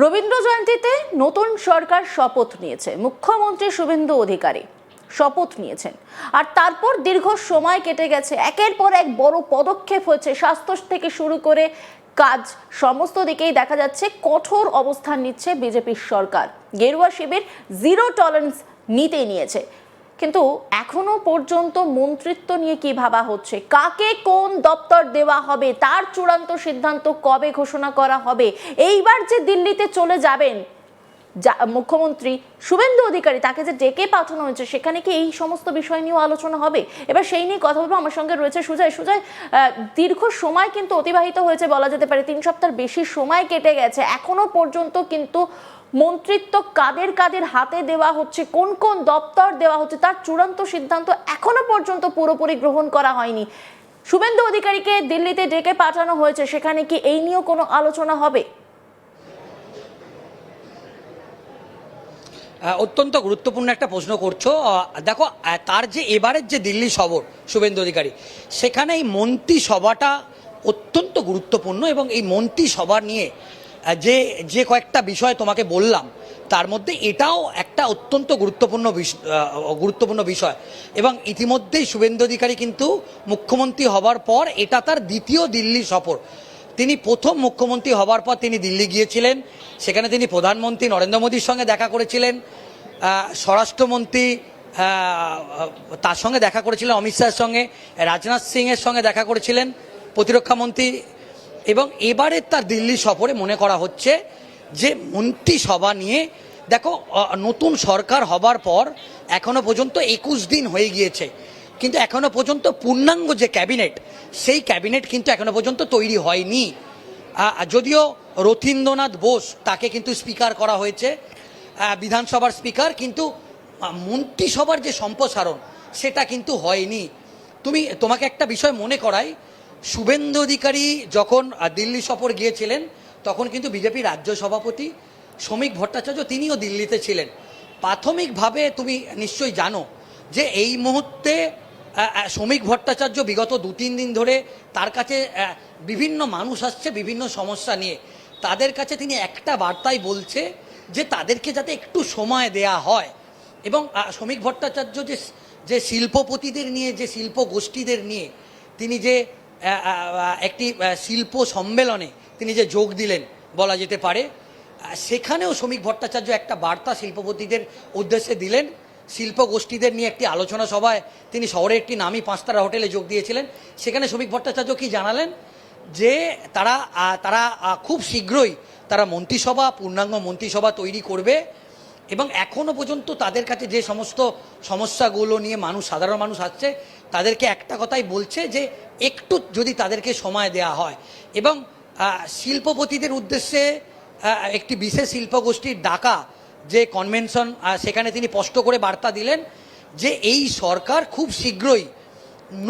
রবীন্দ্র জয়ন্তীতে নতুন সরকার শপথ নিয়েছে। মুখ্যমন্ত্রী শুভেন্দু অধিকারী শপথ নিয়েছেন, আর তারপর দীর্ঘ সময় কেটে গেছে। একের পর এক বড় পদক্ষেপ হয়েছে, স্বাস্থ্য থেকে শুরু করে কাজ সমস্ত দিকেই দেখা যাচ্ছে কঠোর অবস্থান নিচ্ছে বিজেপির সরকার। গেরুয়া শিবির জিরো টলারেন্স নিয়েছে, কিন্তু এখনো পর্যন্ত মন্ত্রিত্ব নিয়ে কি ভাবা হচ্ছে, কাকে কোন দপ্তর দেওয়া হবে তার চূড়ান্ত সিদ্ধান্ত কবে ঘোষণা করা হবে। এইবার যে দিল্লিতে চলে যাবেন মুখ্যমন্ত্রী শুভেন্দু অধিকারী, তাকে যে ডেকে পাঠানো হয়েছে, সেখানে কি এই সমস্ত বিষয় নিয়েও আলোচনা হবে? এবার সেই নিয়ে কথা বলবো। আমার সঙ্গে রয়েছে সুজয়। দীর্ঘ সময় কিন্তু অতিবাহিত হয়েছে, বলা যেতে পারে 3 সপ্তাহের বেশি সময় কেটে গেছে। এখনো পর্যন্ত কিন্তু মন্ত্রিত্ব কাদের কাদের হাতে দেওয়া হচ্ছে, কোন কোন দপ্তর দেওয়া হচ্ছে, তার চূড়ান্ত সিদ্ধান্ত এখনো পর্যন্ত পুরোপুরি গ্রহণ করা হয়নি। শুভেন্দু অধিকারীকে দিল্লিতে ডেকে পাঠানো হয়েছে, সেখানে কি এই নিয়েও কোনো আলোচনা হবে? অত্যন্ত গুরুত্বপূর্ণ একটা প্রশ্ন করছো। দেখো, তার যে এবারের যে দিল্লি সফর শুভেন্দু অধিকারী, সেখানে এই মন্ত্রিসভাটা অত্যন্ত গুরুত্বপূর্ণ, এবং এই মন্ত্রিসভা নিয়ে যে যে কয়েকটা বিষয় তোমাকে বললাম, তার মধ্যে এটাও একটা অত্যন্ত গুরুত্বপূর্ণ বিষয়। এবং ইতিমধ্যেই শুভেন্দু অধিকারী কিন্তু মুখ্যমন্ত্রী হবার পর এটা তার দ্বিতীয় দিল্লি সফর। তিনি প্রথম মুখ্যমন্ত্রী হবার পর তিনি দিল্লি গিয়েছিলেন, সেখানে তিনি প্রধানমন্ত্রী নরেন্দ্র মোদীর সঙ্গে দেখা করেছিলেন, স্বরাষ্ট্রমন্ত্রী তার সঙ্গে দেখা করেছিলেন, অমিত শাহের সঙ্গে, রাজনাথ সিংয়ের সঙ্গে দেখা করেছিলেন, প্রতিরক্ষামন্ত্রী। এবং এবারে তার দিল্লি সফরে মনে করা হচ্ছে যে মন্ত্রিসভা নিয়ে, দেখো, নতুন সরকার হবার পর এখনো পর্যন্ত 21 দিন হয়ে গিয়েছে, কিন্তু এখনো পর্যন্ত পূর্ণাঙ্গ যে ক্যাবিনেট, সেই ক্যাবিনেট কিন্তু এখনো পর্যন্ত তৈরি হয়নি। যদিও রথীন্দ্রনাথ বোস, তাকে কিন্তু স্পিকার করা হয়েছে, বিধানসভার স্পিকার, কিন্তু মন্ত্রিসভার যে সম্প্রসারণ সেটা কিন্তু হয়নি। তোমাকে একটা বিষয় মনে করাই, শুভেন্দু অধিকারী যখন দিল্লি সফর গিয়েছিলেন, তখন কিন্তু বিজেপি রাজ্য সভাপতি শ্রমিক ভট্টাচার্য তিনিও দিল্লিতে ছিলেন। প্রাথমিকভাবে তুমি নিশ্চয়ই জানো যে এই মুহূর্তে শ্রমিক ভট্টাচার্য বিগত 2-3 দিন ধরে তার কাছে বিভিন্ন মানুষ আসছে বিভিন্ন সমস্যা নিয়ে। তাদের কাছে তিনি একটা বার্তাই বলছে যে তাদেরকে যাতে একটু সময় দেয়া হয়। এবং শ্রমিক ভট্টাচার্য যে শিল্পপতিদের নিয়ে, যে শিল্প গোষ্ঠীদের নিয়ে তিনি যে একটি শিল্প সম্মেলনে তিনি যে যোগ দিলেন বলা যেতে পারে, সেখানেও শ্রমিক ভট্টাচার্য একটা বার্তা শিল্পপতিদের উদ্দেশ্যে দিলেন। শিল্প গোষ্ঠীদের নিয়ে একটি আলোচনা সভায় তিনি শহরের একটি নামী 5-তারা হোটেলে যোগ দিয়েছিলেন। সেখানে শ্রমিক ভট্টাচার্য কি জানালেন, যে তারা খুব শীঘ্রই তারা পূর্ণাঙ্গ মন্ত্রিসভা তৈরি করবে, এবং এখনও পর্যন্ত তাদের কাছে যে সমস্ত সমস্যাগুলো নিয়ে সাধারণ মানুষ আসছে, তাদেরকে একটা কথাই বলছে যে একটু যদি তাদেরকে সময় দেয়া হয়। এবং শিল্পপতিদের উদ্দেশ্যে একটি বিশেষ শিল্পগোষ্ঠীর ডাকা যে কনভেনশন, সেখানে তিনি স্পষ্ট করে বার্তা দিলেন যে এই সরকার খুব শীঘ্রই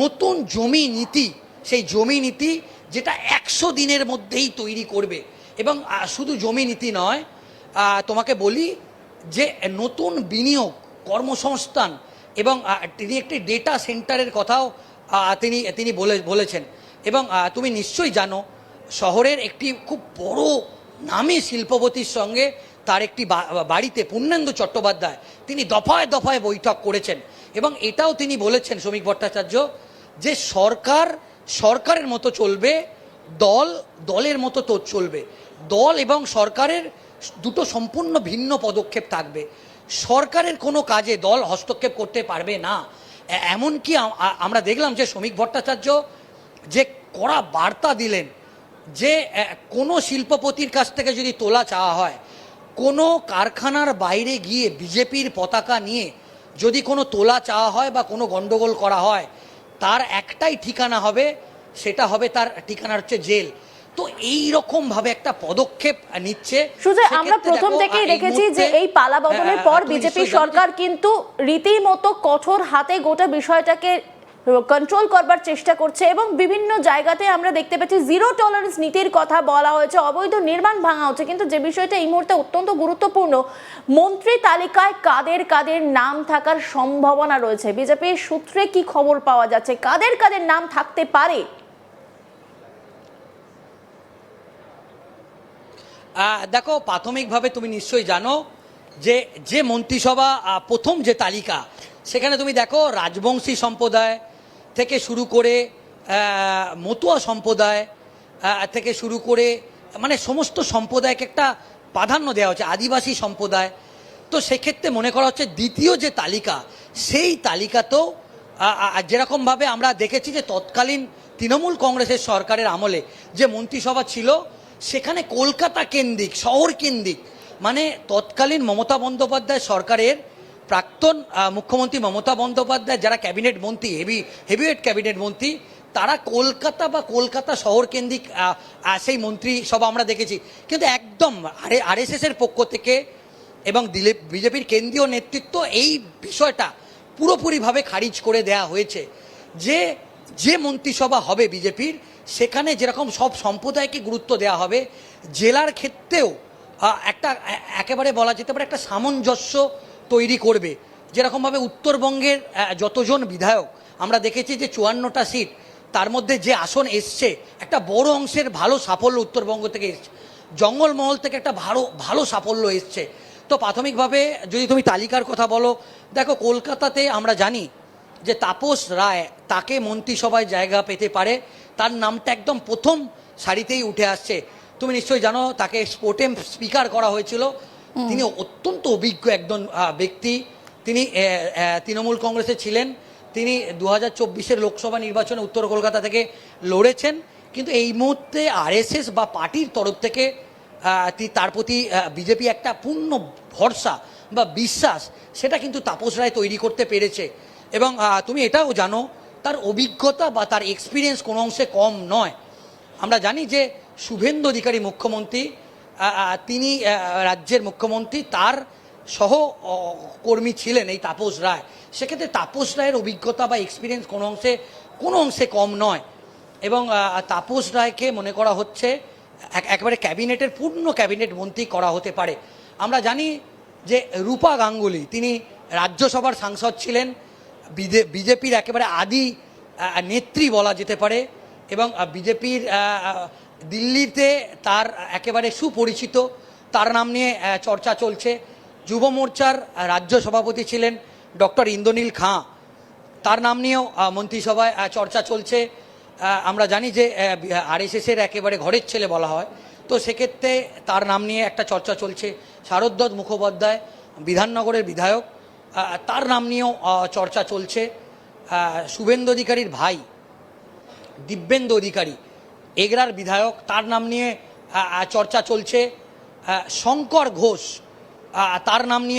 নতুন জমি নীতি, সেই জমি নীতি যেটা 100 দিনের মধ্যেই তৈরি করবে। এবং শুধু জমি নীতি নয়, তোমাকে বলি যে নতুন বিনিয়োগ, কর্মসংস্থান, এবং তিনি একটি ডেটা সেন্টারের কথাও তিনি বলেছেন। এবং তুমি নিশ্চয়ই জানো, শহরের একটি খুব বড় নামী শিল্পপতির সঙ্গে তার একটি বাড়িতে পূর্ণেন্দু চট্টোপাধ্যায় তিনি দফায় দফায় বৈঠক করেছেন। এবং এটাও তিনি বলেছেন, শ্রমিক ভট্টাচার্য, যে সরকারের মতো চলবে, দলের মতো তো চলবে। দল এবং সরকারের দুটো সম্পূর্ণ ভিন্ন পদক্ষেপ থাকবে। সরকারের কোনো কাজে দল হস্তক্ষেপ করতে পারবে না। এমনকি আমরা দেখলাম যে শ্রমিক ভট্টাচার্য যে কড়া বার্তা দিলেন যে কোনো শিল্পপতির কাছ থেকে যদি তোলা চাওয়া হয়, কোনো কারখানার বাইরে গিয়ে বিজেপির পতাকা নিয়ে যদি কোনো তোলা চাওয়া হয় বা কোনো গণ্ডগোল করা হয়, তার একটাই ঠিকানা হবে, সেটা হবে, তার ঠিকানা হচ্ছে জেল। তো এই রকম ভাবে একটা পদক্ষেপ নিচ্ছে। সুজয়, আমরা প্রথম থেকেই দেখেছি যে এই পালা বদলের পর বিজেপি সরকার কিন্তু রীতিমতো কঠোর হাতে গোটা বিষয়টাকে কন্ট্রোল করবার চেষ্টা করছে, এবং বিভিন্ন জায়গাতে আমরা দেখতে পাচ্ছি জিরো টলারেন্স নীতির কথা বলা হয়েছে, অবৈধ নির্মাণ ভাঙা হচ্ছে। কিন্তু যে বিষয়টা এই মুহূর্তে অত্যন্ত গুরুত্বপূর্ণ, মন্ত্রী তালিকায় কাদের কাদের নাম থাকার সম্ভাবনা রয়েছে, বিজেপির সূত্রে কি খবর পাওয়া যাচ্ছে, কাদের কাদের নাম থাকতে পারে? দেখো, প্রাথমিকভাবে তুমি নিশ্চয়ই জানো যে যে মন্ত্রিসভা প্রথম যে তালিকা, সেখানে তুমি দেখো রাজবংশী সম্প্রদায় থেকে শুরু করে মতুয়া সম্প্রদায় থেকে শুরু করে মানে সমস্ত সম্প্রদায়কে একটা প্রাধান্য দেওয়া হচ্ছে, আদিবাসী সম্প্রদায়। তো সেক্ষেত্রে মনে করা হচ্ছে দ্বিতীয় যে তালিকা, সেই তালিকাতেও যেরকমভাবে আমরা দেখেছি যে তৎকালীন তৃণমূল কংগ্রেসের সরকারের আমলে যে মন্ত্রিসভা ছিল, সেখানে কলকাতা কেন্দ্রিক, শহর কেন্দ্রিক, মানে তৎকালীন মমতা বন্দ্যোপাধ্যায় সরকারের প্রাক্তন মুখ্যমন্ত্রী মমতা বন্দ্যোপাধ্যায় যারা ক্যাবিনেট মন্ত্রী, হেভিওয়েট ক্যাবিনেট মন্ত্রী, তারা কলকাতা বা কলকাতা শহর কেন্দ্রিক সেই মন্ত্রিসভা আমরা দেখেছি। কিন্তু একদম আরএসএসের পক্ষ থেকে এবং বিজেপির কেন্দ্রীয় নেতৃত্ব এই বিষয়টা পুরোপুরিভাবে খারিজ করে দেয়া হয়েছে যে যে মন্ত্রিসভা হবে বিজেপির, সেখানে যেরকম সব সম্প্রদায়কে গুরুত্ব দেওয়া হবে, জেলার ক্ষেত্রেও একটা একেবারে বলা যেতে পারে একটা সামঞ্জস্য তৈরি করবে। যেরকমভাবে উত্তরবঙ্গের যতজন বিধায়ক আমরা দেখেছি যে 54টা সিট, তার মধ্যে যে আসন এসছে একটা বড় অংশের ভালো সাফল্য উত্তরবঙ্গ থেকে এসছে, জঙ্গলমহল থেকে একটা ভালো সাফল্য এসছে। তো প্রাথমিকভাবে যদি তুমি তালিকার কথা বলো, দেখো কলকাতাতে আমরা জানি যে তাপস রায় তাকে মন্ত্রিসভায় জায়গা পেতে পারে, তার নামটা একদম প্রথম সারিতেই উঠে আসছে। তুমি নিশ্চয়ই জানো তাকে স্পোর্টেম স্পিকার করা হয়েছিল। তিনি অত্যন্ত অভিজ্ঞ একজন ব্যক্তি। তিনি তৃণমূল কংগ্রেসে ছিলেন। তিনি 2024 লোকসভা নির্বাচনে উত্তর কলকাতা থেকে লড়েছেন। কিন্তু এই মুহূর্তে আরএসএস বা পার্টির তরফ থেকে তার প্রতি বিজেপি একটা পূর্ণ ভরসা বা বিশ্বাস, সেটা কিন্তু তাপস রায় তৈরি করতে পেরেছে। এবং তুমি এটাও জানো তার অভিজ্ঞতা বা তার এক্সপিরিয়েন্স কোনো অংশে কম নয়। আমরা জানি যে শুভেন্দু অধিকারী মুখ্যমন্ত্রী, তিনি রাজ্যের মুখ্যমন্ত্রী, তার সহকর্মী ছিলেন এই তাপস রায়। সেক্ষেত্রে তাপস রায়ের অভিজ্ঞতা বা এক্সপিরিয়েন্স কোনো অংশে কম নয়। এবং তাপস রায়কে মনে করা হচ্ছে একেবারে ক্যাবিনেটের পূর্ণ ক্যাবিনেট মন্ত্রী করা হতে পারে। আমরা জানি যে রূপা গাঙ্গুলি, তিনি রাজ্যসভার সাংসদ ছিলেন, বিজেপির একেবারে আদি নেত্রী বলা যেতে পারে। এবং বিজেপির দিল্লিতে তার একেবারে সুপরিচিত, তার নাম নিয়ে চর্চা চলছে। যুব মোর্চার রাজ্য সভাপতি ছিলেন ডক্টর ইন্দ্রনীল খাঁ, তার নাম নিয়েও মন্ত্রিসভায় চর্চা চলছে। আমরা জানি যে আরএসএসের একেবারে ঘরের ছেলে বলা হয়, তো সেক্ষেত্রে তার নাম নিয়ে একটা চর্চা চলছে। শারদত্ত মুখোপাধ্যায় বিধাননগরের বিধায়ক, তার নাম নিয়েও চর্চা চলছে। শুভেন্দু অধিকারীর ভাই দিব্যেন্দু অধিকারী এগরার বিধায়ক, তার নাম নিয়ে চর্চা চলছে। শঙ্কর ঘোষ, তার নাম নিয়ে